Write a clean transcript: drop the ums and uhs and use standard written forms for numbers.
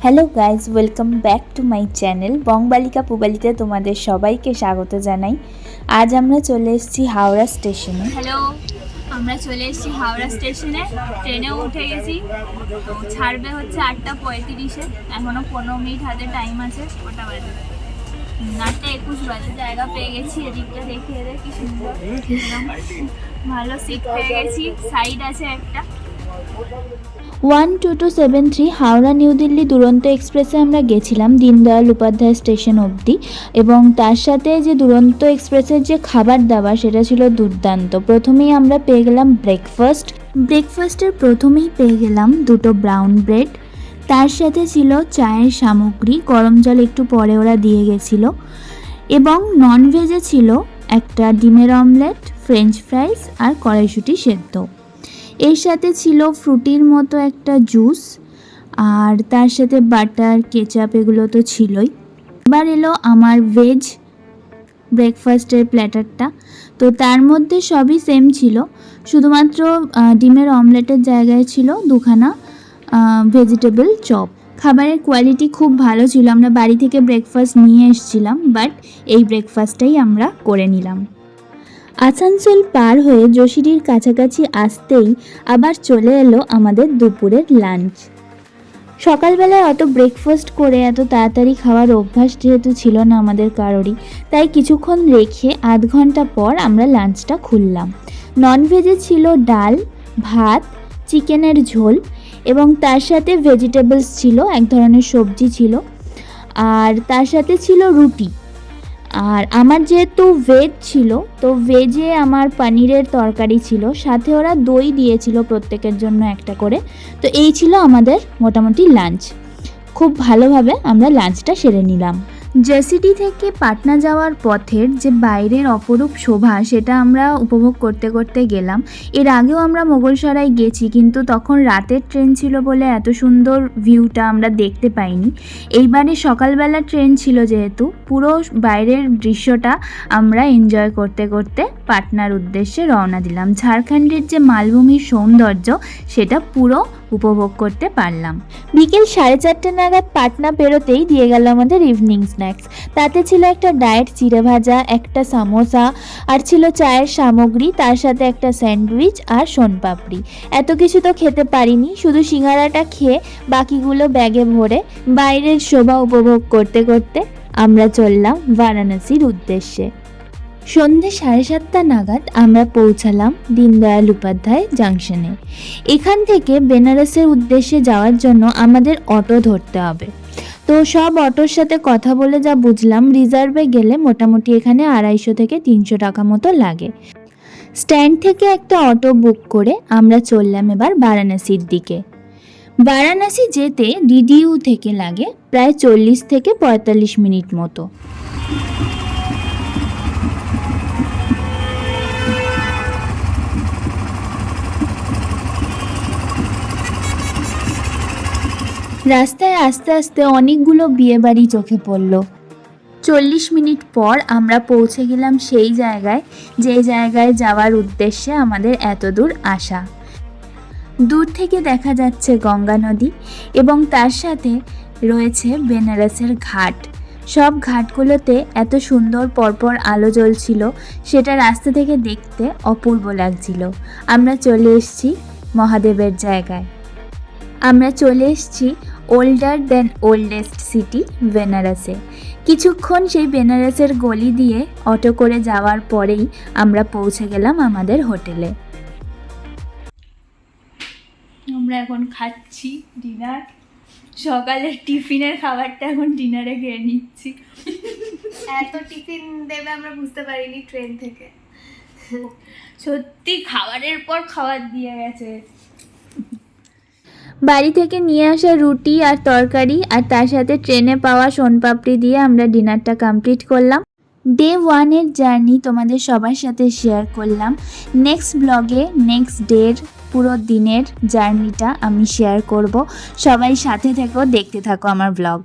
Hello guys, welcome back to my channel Bongbalika পুবালিতে তোমাদের সবাইকে স্বাগত জানাই। আজ আমরা চলে এসেছি হাওড়া স্টেশনে। হ্যালো, আমরা চলে এসেছি হাওড়া স্টেশনে। ট্রেনেও উঠে গেছি। তো ছাড়বে হচ্ছে 8:35-এ। এখনও 15 মিনিট হাতে টাইম আছে। কটা বাজে? 8:21 বাজে। জায়গা পেয়ে গেছি। এদিকটা দেখে কি সুন্দর, ভালো সিট পেয়ে গেছি। সাইড আছে একটা। 12273 হাওড়া নিউ দিল্লি দুরন্ত এক্সপ্রেসে আমরা গেছিলাম দীনদয়াল উপাধ্যায় স্টেশন অবধি, এবং তার সাথে যে দুরন্ত এক্সপ্রেসের যে খাবার দাবার সেটা ছিল দুর্দান্ত। প্রথমেই আমরা পেয়ে গেলাম ব্রেকফাস্টের প্রথমেই পেয়ে গেলাম দুটো ব্রাউন ব্রেড, তার সাথে ছিল চায়ের সামগ্রী, গরম জল একটু পরে ওরা দিয়ে গেছিলো, এবং নন ভেজে ছিল একটা ডিমের অমলেট, ফ্রেঞ্চ ফ্রাইস আর কড়াইশুঁটি সেদ্ধ। এর সাথে ছিল ফ্রুটির মতো একটা জুস, আর তার সাথে বাটার, কেচাপ এগুলো তো ছিলই। এবার এলো আমার ভেজ ব্রেকফাস্টের প্ল্যাটারটা। তো তার মধ্যে সবই সেম ছিল, শুধুমাত্র ডিমের অমলেটের জায়গায় ছিল দুখানা ভেজিটেবল চপ। খাবারের কোয়ালিটি খুব ভালো ছিল। আমরা বাড়ি থেকে ব্রেকফাস্ট নিয়ে এসেছিলাম, বাট এই ব্রেকফাস্টটাই আমরা করে নিলাম। আসানসোল পার হয়ে যশিরির কাছাকাছি আসতেই আবার চলে এলো আমাদের দুপুরের লাঞ্চ। সকালবেলায় অত ব্রেকফাস্ট করে এত তাড়াতাড়ি খাওয়ার অভ্যাস যেহেতু ছিল না আমাদের কারোরই, তাই কিছুক্ষণ রেখে আধ ঘন্টা পর আমরা লাঞ্চটা খুললাম। ননভেজে ছিল ডাল, ভাত, চিকেনের ঝোল, এবং তার সাথে ভেজিটেবলস ছিল, এক ধরনের সবজি ছিল, আর তার সাথে ছিল রুটি। আর আমার যেহেতু ভেজ ছিল, তো ভেজে আমার পনিরের তরকারি ছিল, সাথে ওরা দই দিয়েছিল প্রত্যেকের জন্য একটা করে। তো এই ছিল আমাদের মোটামুটি লাঞ্চ। খুব ভালোভাবে আমরা লাঞ্চটা সেরে নিলাম। জেসিটি থেকে পাটনা যাওয়ার পথের যে বাইরের অপরূপ শোভা সেটা আমরা উপভোগ করতে করতে গেলাম। এর আগেও আমরা মোগলসরাই গেছি, কিন্তু তখন রাতের ট্রেন ছিল বলে এত সুন্দর ভিউটা আমরা দেখতে পাইনি। এইবারে সকালবেলা ট্রেন ছিল যেহেতু, পুরো বাইরের দৃশ্যটা আমরা এনজয় করতে করতে পাটনার উদ্দেশ্যে রওনা দিলাম। ঝাড়খণ্ডের যে মালভূমির সৌন্দর্য সেটা পুরো উপভোগ করতে পারলাম। বিকেল 4:30 নাগাদ পাটনা পেরোতেই দিয়ে গেল আমাদের ইভিনিং স্ন্যাক্স। তাতে ছিল একটা ডায়েট চিড়ে ভাজা, একটা সামোসা, আর ছিল চায়ের সামগ্রী, তার সাথে একটা স্যান্ডউইচ আর সোনপাপড়ি। এত কিছু তো খেতে পারিনি, শুধু সিঙ্গারাটা খেয়ে বাকিগুলো ব্যাগে ভরে বাইরের শোভা উপভোগ করতে করতে আমরা চললাম বারাণসীর উদ্দেশ্যে। সন্ধ্যে 7:30 নাগাদ আমরা পৌঁছালাম দীনদয়াল উপাধ্যায় জাংশনে। এখান থেকে বেনারসের উদ্দেশ্যে যাওয়ার জন্য আমাদের অটো ধরতে হবে। তো সব অটোর সাথে কথা বলে যা বুঝলাম, রিজার্ভে গেলে মোটামুটি এখানে 250 থেকে 300 টাকা মতো লাগে। স্ট্যান্ড থেকে একটা অটো বুক করে আমরা চললাম এবার বারাণসীর দিকে। বারাণসী যেতে ডিডিইউ থেকে লাগে প্রায় 40 থেকে 45 মিনিট মতো। রাস্তায় আস্তে আস্তে অনেকগুলো বিয়েবাড়ি চোখে পড়ল। 40 মিনিট পর আমরা পৌঁছে গেলাম সেই জায়গায়, যে জায়গায় যাওয়ার উদ্দেশ্যে আমাদের এত দূর আসা। দূর থেকে দেখা যাচ্ছে গঙ্গা নদী, এবং তার সাথে রয়েছে বেনারসের ঘাট। সব ঘাটগুলোতে এত সুন্দর পরপর আলো জ্বলছিল, সেটা রাস্তা থেকে দেখতে অপূর্ব লাগছিল। আমরা চলে এসেছি মহাদেবের জায়গায়। আমরা চলে এসেছি ওল্ডার দ্যান ওল্ডেস্ট সিটি বেনারসে। কিছুক্ষণ সেই বেনারসের গলি দিয়ে অটো করে যাওয়ার পরেই আমরা পৌঁছে গেলাম আমাদের হোটেলে। আমরা এখন খাচ্ছি ডিনার। সকালের টিফিনের খাবারটা এখন ডিনারে খেয়ে নিচ্ছি। এত টিফিন দেবে আমরা বুঝতে পারিনি ট্রেন থেকে। সত্যি খাবারের পর খাবার দিয়ে গেছে। বাড়ি থেকে নিয়ে আসা রুটি আর তরকারি, আর তার সাথে ট্রেনে পাওয়া সোনপাপড়ি দিয়ে আমরা ডিনারটা কমপ্লিট করলাম। ডে 1-এর জার্নি তোমাদের সবার সাথে শেয়ার করলাম। নেক্সট ব্লগে নেক্সট ডের পুরো দিনের জার্নিটা আমি শেয়ার করব। সবাই সাথে থেকো, দেখতে থাকো আমার ব্লগ।